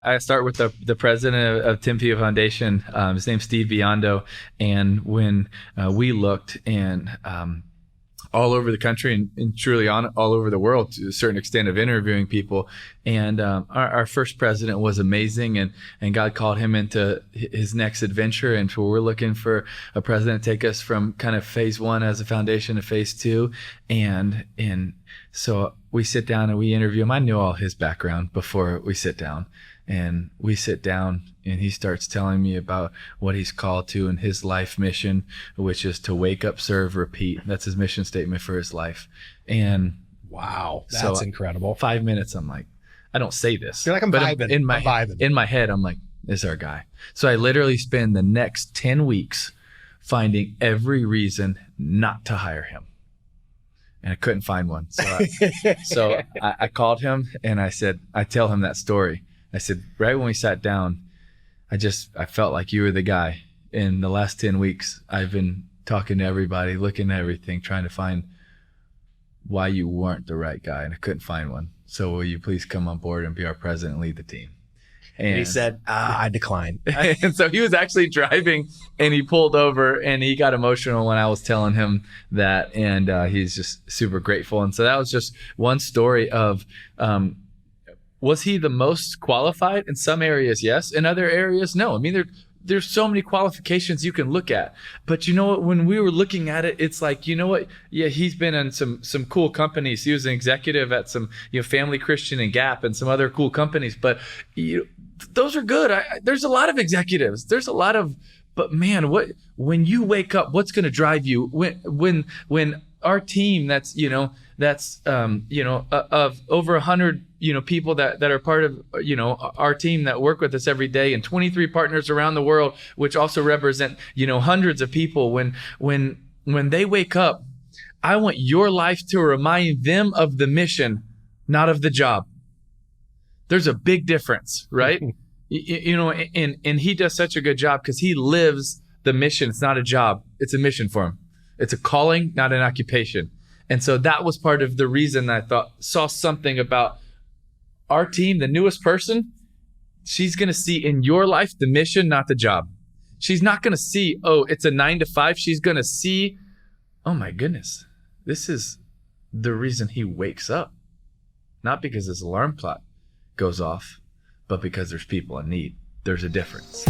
I start with the president of Tim Tebow Foundation. His name's Steve Biondo. And when we looked and all over the country and truly all over the world to a certain extent of interviewing people. And our first president was amazing, and God called him into his next adventure. And so we're looking for a president to take us from kind of phase 1 as a foundation to phase 2. And so we sit down and we interview him. I knew all his background before we sit down. And we sit down and he starts telling me about what he's called to and his life mission, which is to wake up, serve, repeat. That's his mission statement for his life. And wow, that's incredible. 5 minutes, I'm like, I don't say this. You're like, I'm vibing. In my head, I'm like, this is our guy. So I literally spend the next 10 weeks finding every reason not to hire him. And I couldn't find one. So I called him and I tell him that story. I said, right when we sat down, I felt like you were the guy. In the last 10 weeks, I've been talking to everybody, looking at everything, trying to find why you weren't the right guy. And I couldn't find one. So will you please come on board and be our president and lead the team? And he said, I decline. And so he was actually driving and he pulled over and he got emotional when I was telling him that. And he's just super grateful. And so that was just one story of, was he the most qualified? In some areas, yes. In other areas, no. I mean, there's so many qualifications you can look at. But you know what? When we were looking at it, it's like, you know what? Yeah, he's been in some cool companies. He was an executive at some, Family Christian and Gap and some other cool companies. But those are good. There's a lot of executives. There's a lot of, but man, when you wake up, what's going to drive you? When our team of over 100 people that are part of our team that work with us every day, and 23 partners around the world, which also represent hundreds of people, when they wake up, I want your life to remind them of the mission, not of the job. There's a big difference, right? And he does such a good job because he lives the mission. It's not a job, it's a mission for him. It's a calling, not an occupation. And so that was part of the reason I saw something about our team, the newest person. She's going to see in your life the mission, not the job. She's not going to see, it's a 9 to 5. She's going to see, oh my goodness, this is the reason he wakes up. Not because his alarm clock goes off, but because there's people in need. There's a difference.